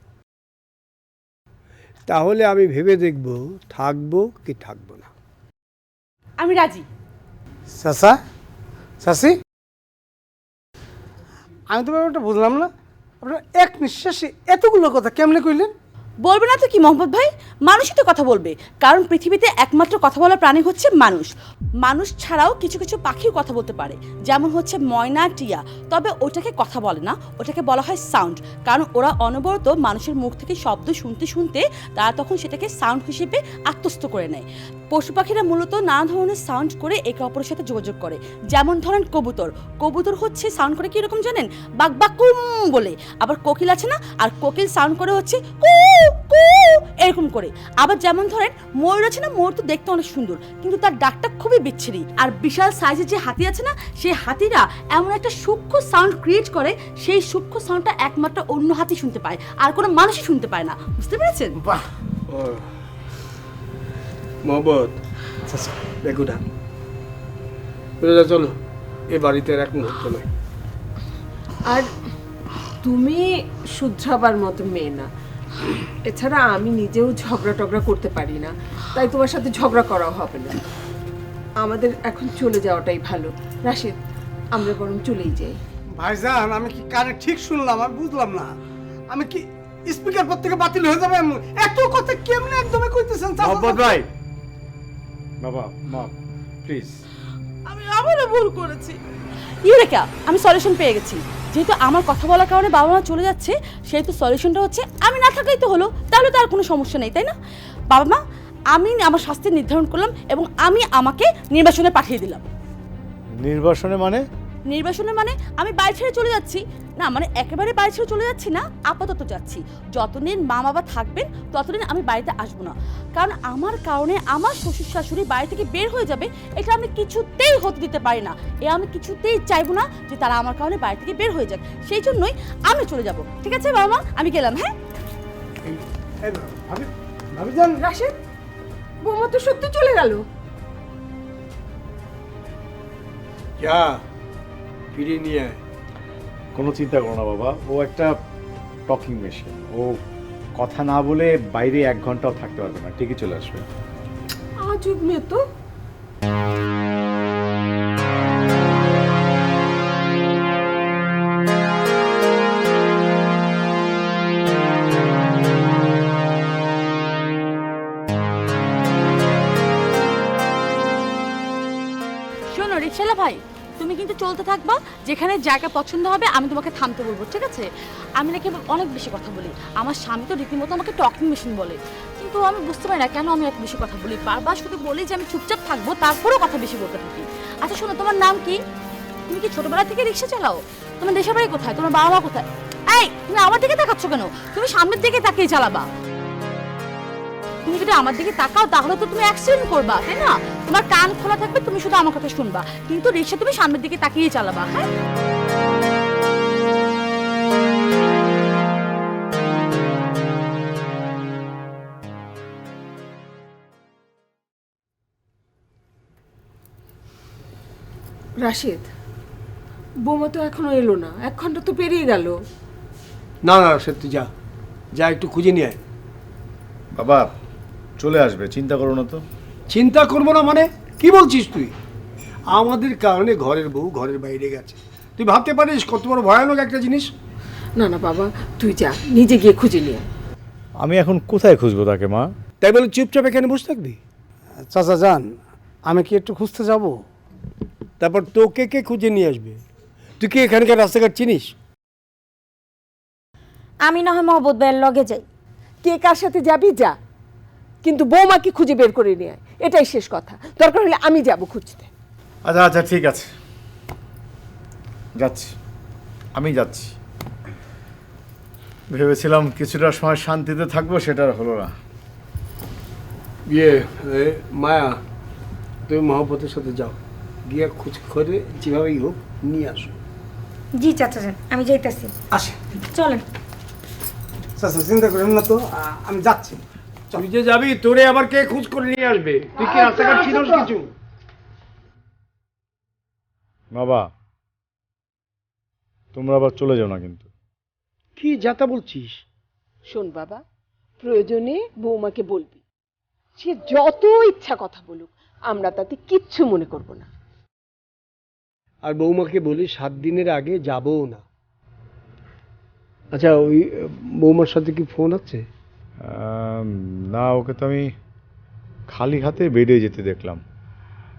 তাহলে আমি ভেবে দেখব থাকবো কি থাকবো না। আমি রাজি। চাচা চাচি, আমি তো ব্যাপারটা বুঝলাম না, আপনার এক নিঃশ্বাসে এতগুলো কথা কেমনে কইলেন? বলবে না তো কি মোহাম্মদ ভাই, মানুষই তো কথা বলবে, কারণ পৃথিবীতে একমাত্র কথা বলার প্রাণী হচ্ছে মানুষ। মানুষ ছাড়াও কিছু কিছু পাখিও কথা বলতে পারে, যেমন হচ্ছে ময়না, টিয়া। তবে ওটাকে কথা বলে না, ওটাকে বলা হয় সাউন্ড, কারণ ওরা অনবরত মানুষের মুখ থেকে শব্দ শুনতে শুনতে তারা তখন সেটাকে সাউন্ড হিসেবে আত্মস্থ করে নেয়। পশু পাখিরা মূলত নানা ধরনের সাউন্ড করে একে অপরের সাথে যোগাযোগ করে। যেমন ধরেন কবুতর, কবুতর হচ্ছে সাউন্ড করে কীরকম জানেন? বাক বাকুম বলে। আবার কোকিল আছে না, আর কোকিল সাউন্ড করে হচ্ছে কু কু এরকম করে। আবার যেমন ধরেন ময়ূর আছে না, ময়ূর তো দেখতে অনেক সুন্দর, কিন্তু তার ডাকটা খুবই বিচ্ছিরি। আর বিশাল সাইজের যে হাতি আছে না, সেই হাতিরা এমন একটা সূক্ষ্ম সাউন্ড ক্রিয়েট করে, সেই সূক্ষ্ম সাউন্ডটা একমাত্র অন্য হাতি শুনতে পায়, আর কোনো মানুষই শুনতে পায় না। বুঝতে পেরেছেন? বাহ, মোহাম্মদ চাচা বেগুডা, চলো, এ বাড়িতে আর এক মুহূর্ত নয়। আর তুমি শুধরাবার মতো মেয়ে না, এছাড়া আমি নিজেও ঝগড়া টগড়া করতে পারি না। তাই তোমার সাথে ঝগড়া করা হবে না। আমাদের এখন চলে যাওয়াটাই ভালো। রাশেদ, আমরা বরং চলেই যাই। ভাইজান আমি কি কানে ঠিক শুনলাম? আমি বুঝলাম না। আমি কি স্পিকার পর থেকে বাতিল হয়ে যাবে? এত কথা কেমনে একদমই কইতেছেন চাচা? মোহাম্মদ ভাই, বাবা মা প্লিজ। আমি আবারও ভুল করেছি। ইউরেকা, আমি সলিউশন পেয়ে গেছি। যেহেতু আমার কথা বলার কারণে বাবা মা চলে যাচ্ছে, সেহেতু সলিউশনটা হচ্ছে আমি না থাকলেই তো হলো, তাহলে তো আর কোনো সমস্যা নেই, তাই না? বাবা মা, আমি আমার শাস্তি নির্ধারণ করলাম এবং আমি আমাকে নির্বাসনে পাঠিয়ে দিলাম। নির্বাসনে মানে? নির্বাসনে মানে আমি বাড়ি ছেড়ে চলে যাচ্ছি না, মানে একেবারে বাড়ি ছেড়ে চলে যাচ্ছি না, আপাতত যাচ্ছি। যতদিন মা বাবা থাকবেন ততদিন আমি বাড়িতে আসবো না, কারণ আমার কারণে আমার শ্বশুর শাশুড়ি বাড়ি থেকে বের হয়ে যাবে, এটা আমি কিছুতেই হতে দিতে পারি না। আমি কিছুতেই চাইবো না যে তারা আমার কারণে বাড়ি থেকে বের হয়ে যাক, সেই জন্যই আমি চলে যাব। ঠিক আছে বাবা মা, আমি গেলাম। হ্যাঁ ভাবিজান, রাশেদ, বৌমা তো সত্যি চলে গেল। যা ফিরিয়ে নিয়ে আয়। কোনো চিন্তা করো না বাবা, ও একটা টকিং মেশিন, ও কথা না বলে বাইরে 1 ঘন্টাও থাকতে পারবে না, ঠিকই চলে আসবে। আজব মেয়ে তো। শোনো রিকশালা ভাই, তুমি কিন্তু চলতে থাকবা, যেখানে জায়গা পছন্দ হবে আমি তোমাকে থামতে বলবো, ঠিক আছে? আমি নাকি অনেক বেশি কথা বলি, আমার স্বামী তো রীতিমতো আমাকে টকিং মেশিন বলে, কিন্তু আমি বুঝতে পারি না কেন আমি এত বেশি কথা বলি। বারবার শুধু বলি যে আমি চুপচাপ থাকবো, তারপরেও কথা বেশি বলতে থাকি। আচ্ছা শোনো, তোমার নাম কি? তুমি কি ছোটবেলা থেকে রিক্সা চালাও? তোমার দেশের বাড়ি কোথায়? তোমার বাবা মা কোথায়? এই, তুমি আমার দিকে তাকাচ্ছ কেন? তুমি সামনের দিকে তাকিয়ে চালাবা। তুমি যদি আমার দিকে তাকাও তাহলে তো তুমি অ্যাক্সিডেন্ট করবা, তাই না? তোমার কান খোলা থাকবে, তুমি শুধু আমার কথা শুনবা, কিন্তু রিক্সা তুমি সামনের দিকে তাকিয়ে চালাবা। হ্যাঁ রাশেদ, বৌমা তো এখনো এলো না, 1 ঘন্টা তো পেরিয়ে গেল। না না সত্যি, যা যা একটু খুঁজে নিয়ে আয়। বাবা চলে আসবে, চিন্তা করো না তো। চিন্তা করবো না মানে? কি বলছিস তুই? আমাদের কারণে ঘরের বউ ঘরের বাইরে গেছে, তুই ভাবতে পারিস কত বড় ভয়ানক একটা জিনিস? না না বাবা, তুই যা, নিজে গিয়ে খুঁজে নিয়ে আয়। আমি এখন কোথায় খুঁজবো তাকে মা? তাই বলে চুপচাপ এখানে বসে থাকবি? চাচা যান, আমি কি একটু খুঁজতে যাব? তারপর তোকে কে খুঁজে নিয়ে আসবে? তুই কি এখানকার রাস্তাঘাট চিনিস? আমি না হয় মহব্বত ভাইয়ের লগে যাই। কে কার সাথে যাবি যা, কিন্তু বৌমাকে খুঁজে বের করে নিয়ে আয়, এটাই শেষ কথা। দরকার হলে আমি যাব খুঁজতে। আচ্ছা আচ্ছা ঠিক আছে, যাচ্ছি, আমি যাচ্ছি। ভেবেছিলাম কিছুটা সময় শান্তিতে থাকবো, সেটা আর হলো না। মায়া, তুমি মহব্বতের সাথে যাও, গিয়ে খোঁজ করে যেভাবেই হোক নিয়ে আসো। জি চাচা যান, আমি যাইতাছি। আসে চলেন। চাচা চিন্তা করেন না তো, আমি যাচ্ছি। তুই যে যাবি, তোরে আবার কে খোঁজ করে নিয়ে আসবে? তুই কি রাস্তাঘাট চিনিস কিছু? বাবা তোমরা আবার চলে যাও না কিন্তু। কি যাতা বলছিস? শোন বাবা, প্রয়োজনে বৌমাকে বলবি, সে যত ইচ্ছা কথা বলুক, আমরা তাতে কিচ্ছু মনে করব না। আর বৌমাকে বলি 7 দিনের আগে যাবও না। আচ্ছা, ওই বৌমার সাথে কি ফোন আছে? না, ওকে তো আমি খালি হাতে বেরিয়ে যেতে দেখলাম।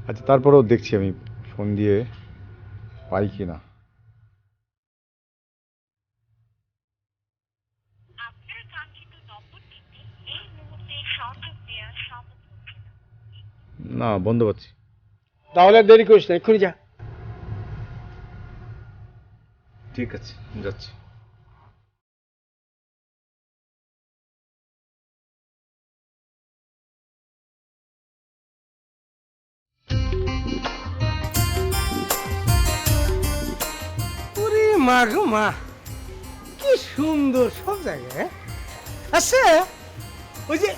আচ্ছা তারপরেও দেখছি আমি ফোন দিয়ে পাই কি না। না, বন্ধ পাচ্ছি। তাহলে আর দেরি করিস না, এক্ষুনি যা। ঠিক আছে, যাচ্ছি। ওরে মা গো মা, কি সুন্দর সব জায়গায়। আচ্ছা ওই যে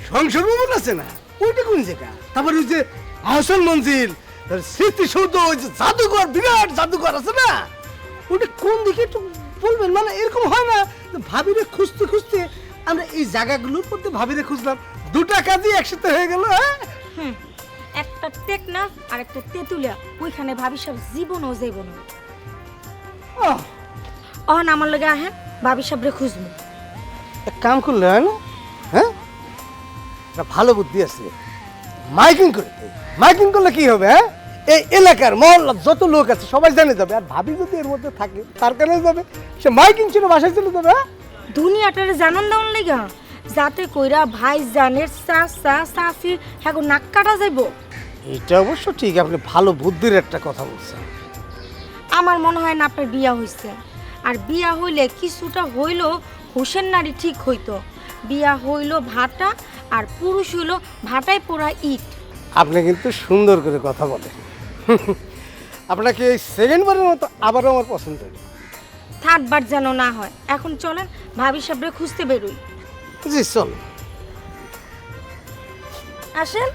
সংসদ ভবন আছে না, ওইটা কোন জায়গা? তারপর ওই যে আহসান মঞ্জিল, স্মৃতিসৌধ, ওই যে জাদুঘর, বিরাট জাদুঘর আছে না, ওটা কোন দিকে একটু বলবেন? মানে এরকম হয় না ভাবিরে খুঁজতে খুঁজতে আমরা এই জায়গাগুলোর মধ্যে ভাবিরে খুঁজলাম, দুটা কাজই একসাথে হয়ে গেল। হ্যাঁ একটা টেকনাফ আর একটা তেঁতুলিয়া, ওইখানে ভাবি সাহেব জীবনও যাইব না। আহ, অহন আমার লগে আহেন, ভাবি সাহেবরে খুঁজবো। এক কাম করলে হয় না? হ্যাঁ, একটা ভালো বুদ্ধি আছে, মাইকিং করতে। মাইকিং করলে কি হবে? হ্যাঁ, এই এলাকার মহল্লার যত লোক আছে সবাই জানে যাবে, আর ভাবি যদি এর মধ্যে থাকে তার কারণে যাবে, সে মাইকিং ছিল বাসায় চলে যাবে। হ্যাঁ দুনিয়াটারে জানান দেওয়ার লেগা, যাতে কইরা ভাই জানের চাচা চাচির হ্যাঁ নাক কাটা যাইব। এটা অবশ্য ঠিক, আপনি ভালো বুদ্ধির একটা কথা বলছেন। আমার মনে হয় না আপনার বিয়া হইছে, আর বিয়া হইলে কিছুটা হইলো হুসেন নারী ঠিক হইতো। বিয়া হইলো ভাটা, আর পুরুষ হইলো ভাটায় পোড়া ইট। আপনি কিন্তু সুন্দর করে কথা বলেন। আপনাকে এই সেকেন্ডবারের মতো আবারও আমার পছন্দ হলো। থার্ড বার যেন না হয়। এখন চলেন ভাবি সাহেবরে খুঁজতে বেরোই। জি চল। আসেন।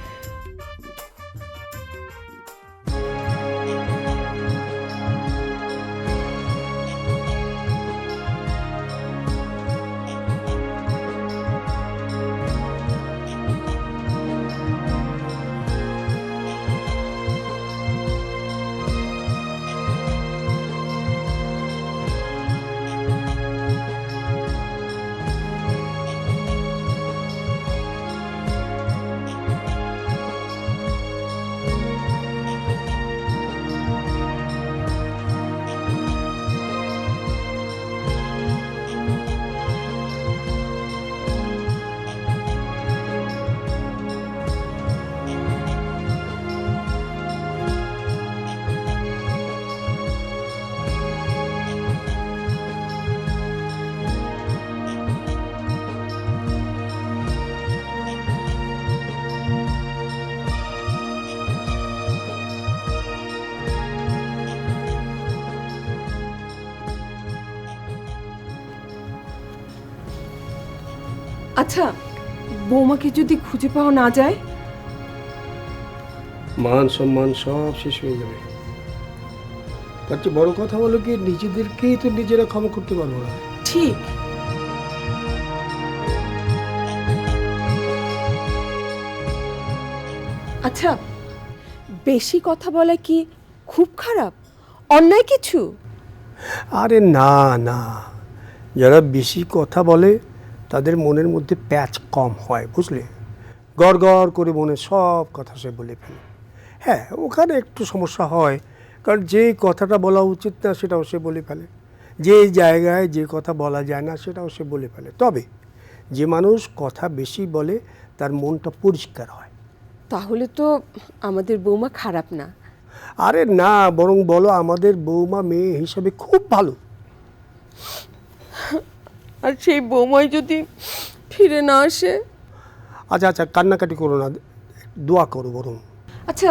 আচ্ছা, বৌমাকে যদি খুঁজে পাওয়া না যায়? মান সম্মান সব শেষ হয়ে যাবে। তার চেয়ে বড় কথা হলো কি, নিজেদেরকেই তো নিজেরা ক্ষমা করতে পারবো না। ঠিক। আচ্ছা, বেশি কথা বলা কি খুব খারাপ, অন্যায় কিছু? আরে না না, যারা বেশি কথা বলে তাদের মনের মধ্যে প্যাচ কম হয়, বুঝলে? গড় গড় করে মনে সব কথা সে বলে ফেলে। হ্যাঁ, ওখানে একটু সমস্যা হয়, কারণ যে কথাটা বলা উচিত না সেটাও সে বলে ফেলে, যে জায়গায় যে কথা বলা যায় না সেটাও সে বলে ফেলে। তবে যে মানুষ কথা বেশি বলে তার মনটা পরিষ্কার হয়। তাহলে তো আমাদের বৌমা খারাপ না। আরে না, বরং বলো আমাদের বৌমা মেয়ে হিসাবে খুব ভালো। আর সেই বৌমাই যদি ফিরে না আসে? আচ্ছা আচ্ছা, কান্নাকাটি করো না, দোয়া করো বরং। আচ্ছা,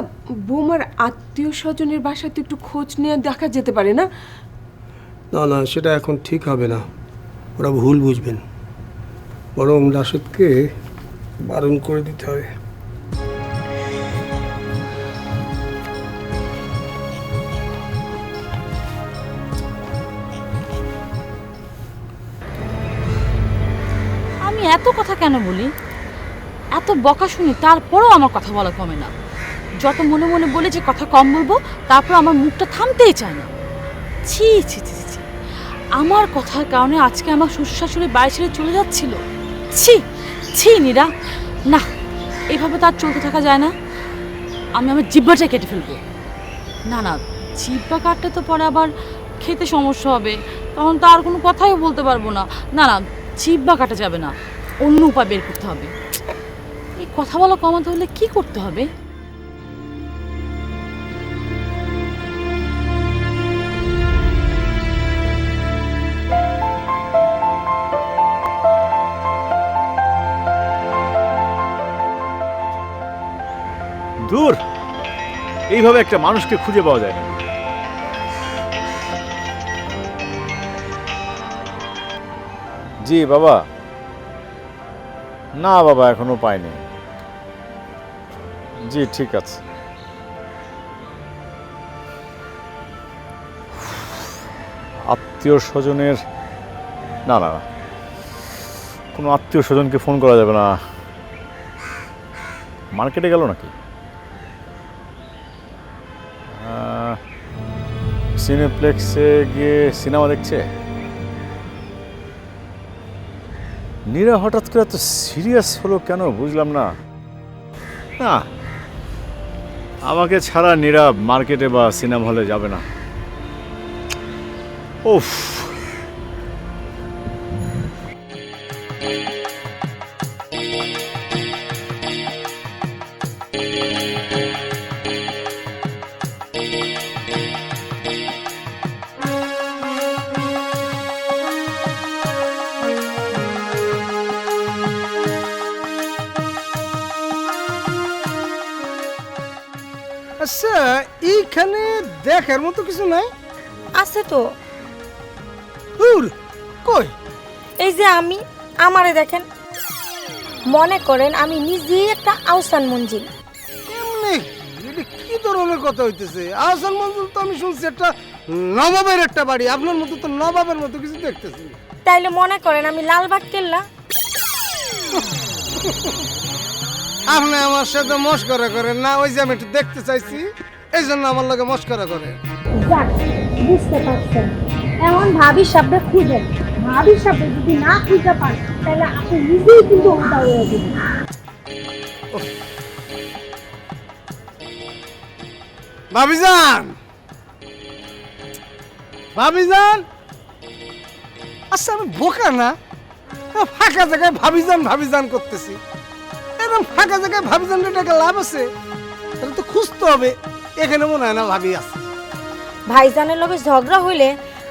বৌমার আত্মীয় স্বজনের বাসায় তো একটু খোঁজ নিয়ে দেখা যেতে পারে না? না না, সেটা এখন ঠিক হবে না, ওরা ভুল বুঝবেন। বরং রাশেদকে বারণ করে দিতে হবে। আমি এত কথা কেন বলি, এত বকা শুনি, তারপরেও আমার কথা বলা কমে না। যত মনে মনে বলে যে কথা কম বলবো, তারপর আমার মুখটা থামতেই চায় না। ছি ছি ছি ছি, আমার কথার কারণে আজকে আমার শ্বশুর শাশুড়ি বাড়ি ছেড়ে চলে যাচ্ছিল। ছি ছি নীরা, না, এইভাবে তার চলতে থাকা যায় না। আমি আমার জিহ্বাটা কেটে ফেলবো। না না, জিহ্বা কাটলে তো পরে আবার খেতে সমস্যা হবে, তখন তো আর কোনো কথাই বলতে পারবো না। না না, জিহ্বা কাটা যাবে না, অন্য উপায় বের করতে হবে। এই কথা বলা কমাতে হলে কি করতে হবে? দূর, এইভাবে একটা মানুষকে খুঁজে পাওয়া যায় না। জি বাবা। না বাবা, এখনো পাইনি। জি ঠিক আছে। আত্মীয় স্বজনের, না না না, কোনো আত্মীয় স্বজনকে ফোন করা যাবে না। মার্কেটে গেল নাকি? সিনেপ্লেক্সে গিয়ে সিনেমা দেখছে। নীরা হঠাৎ করে এত সিরিয়াস হলো কেন বুঝলাম না। না, আমাকে ছাড়া নীরা মার্কেটে বা সিনেমা হলে যাবে না। উফ, আচ্ছা, এইখানে দেখার মতো কিছু নাই? আছে তো। হুর, কই? এই যে আমারে দেখেন, মনে করেন আমি নিজেই একটা আহসান মঞ্জিল। এমনি এটা কি ধরনের কথা হইতেছে? আহসান মঞ্জুর তো আমি শুনছি একটা নবাবের একটা বাড়ি, আপনার মতো তো নবাবের মতো কিছু দেখতেছি না। তাইলে মনে করেন আমি লালবাগ কেল্লা। আপনি আমার সাথে মস্করা করেন না, ওই যে আমি একটু দেখতে চাইছি এই জন্য আমার লগে মস্করা করে। যাক, বুঝতে পারছেন। এমন ভাবির শব্দে খুঁজেন, ভাবির শব্দে যদি না খুঁজে পান তাহলে আপনি নিজেই কিন্তু উল্টা হয়ে যাবেন। ভাবিজান, ভাবিজান, আচ্ছা আমি বোকা না? ফাঁকা জায়গায় ভাবিজান ভাবিজান করতেছি, এরকম ফাঁকা জায়গায় ভাবিজান টাকা লাভ আছে? তাহলে তো খুঁজতে হবে, এখানে মনে হয় না ভাবি আছে। ভাইজানের লগে ঝগড়া হইলে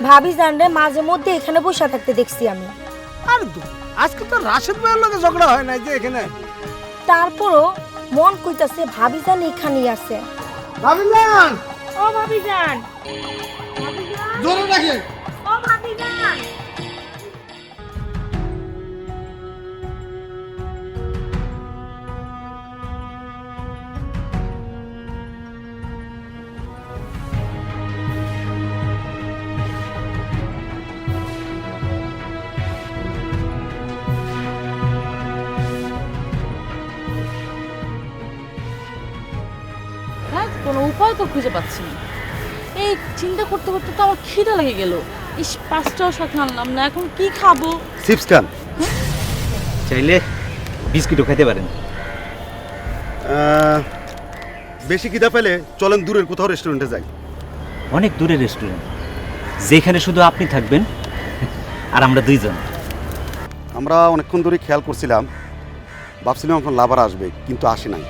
ভাবি জানরে মাঝে মধ্যে এখানে বসে থাকতে দেখছি আমি। আর আজকে তো রাশেদ ভাইয়ের লগে ঝগড়া হয় নাই যে এখানে। তারপরও মন কইতাছে ভাবি জান এখানেই আছে। ভাবিজান, ও ভাবি জান, জোরে রাখেন। ও ভাবি জান। হ্যাঁ, কোনো উপায় তো খুঁজে পাচ্ছি না। এই চিন্তা করতে করতে তো আমার খিদে লেগে গেল। ইস, পাঁচটাও সাথে আনলাম না, এখন কি খাবো? চিপস খান, চাইলে বিস্কিটও খেতে পারেন। বেশি খিদা পেলে চলেন দূরের কোথাও রেস্টুরেন্টে যাই। অনেক দূরের রেস্টুরেন্ট, যেখানে শুধু আপনি থাকবেন আর আমরা দুইজন। আমরা অনেকক্ষণ ধরে খেয়াল করছিলাম, ভাবছিলাম এখন লাভার আসবে, কিন্তু আসে নাই।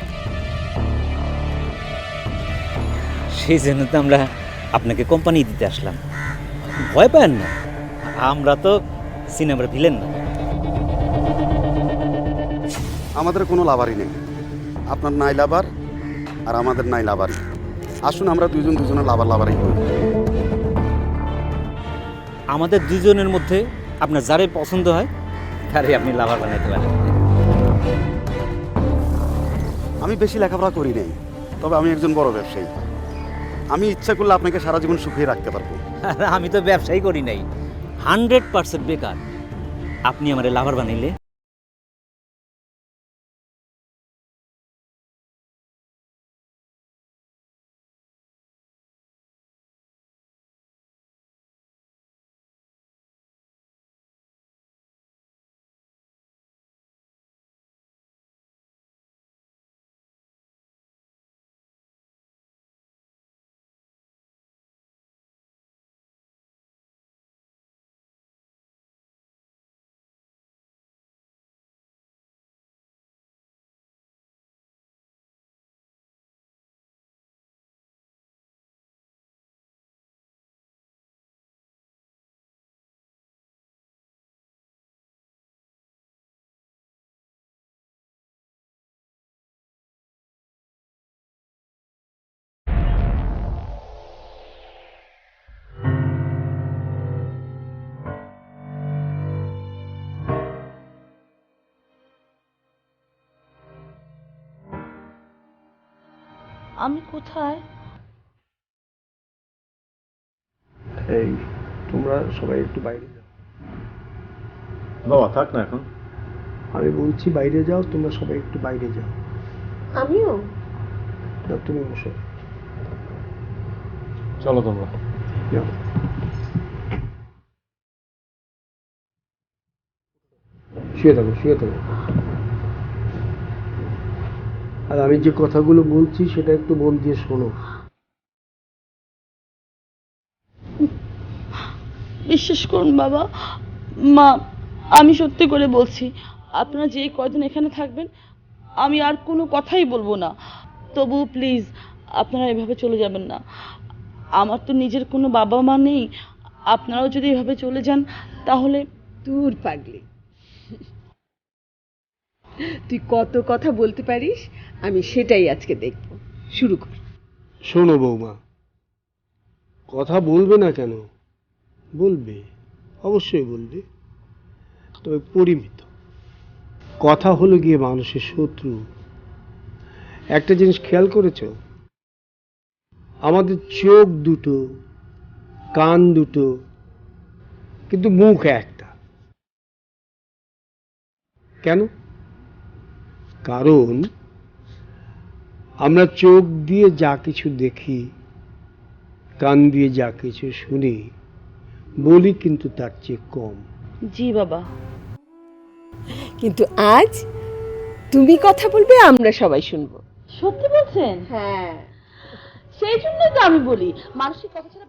সেই জন্য তো আমরা আপনাকে কোম্পানি দিতে আসলাম। ভয় পান না, আমরা তো সিনেমার ভিলেন না। আমাদের কোনো লাভারই নেই, আপনার নাই লাভার আর আমাদের নাই লাভারই। আসুন আমরা দুজনের লাভারই করি। আমাদের দুজনের মধ্যে আপনার যারে পছন্দ হয় তারে আপনি লাভার বানাইতে পারেন। আমি বেশি লেখাপড়া করি নাই, তবে আমি একজন বড় ব্যবসায়ী। আমি ইচ্ছা করলে আপনাকে সারা জীবন সুখিয়ে রাখতে পারবো। আমি তো ব্যবসায়ী করি নাই, 100% বেকার। আপনি আমারে লাভার বানাইলে আমি কোথায়? এই তোমরা সবাই একটু বাইরে যাও। বাবা থাক না এখন। আমি বলছি বাইরে যাও, তোমরা সবাই একটু বাইরে যাও। আমিও না, তুমি বসো। চলো তোমরা। যাও। শুয়ে থাকো, শুয়ে থাকো। আর আমি যে কথাগুলো বলছি সেটা একটু মন দিয়ে শোনো। বিশ্বাস করুন বাবা, মা, আমি সত্যি করে বলছি, আপনারা যে কয়দিন এখানে থাকবেন আমি আর কোনো কথাই বলবো না। তবু প্লিজ আপনারা এভাবে চলে যাবেন না। আমার তো নিজের কোনো বাবা মা নেই, আপনারাও যদি এভাবে চলে যান তাহলে। দূর পাগলি, তুই কত কথা বলতে পারিস, আমি সেটাই আজকে দেখব। শুরু কর। শোনো বৌমা, কথা বলবে না কেন? বলবে, অবশ্যই বলবে, তবে পরিমিত। কথা হলো গিয়ে মানুষের শত্রু। একটা জিনিস খেয়াল করেছো, আমাদের চোখ দুটো, কান দুটো, কিন্তু মুখ একটা। কেন? কারণ আমরা চোখ দিয়ে যা কিছু দেখি, কান দিয়ে যা কিছু শুনি, বলি কিন্তু তার চেয়ে কম। জি বাবা। কিন্তু আজ তুমি কথা বলবে, আমরা সবাই শুনবো। সত্যি বলছেন? হ্যাঁ। সেই জন্যই তো আমি বলি, মানুষের কথা ছাড়া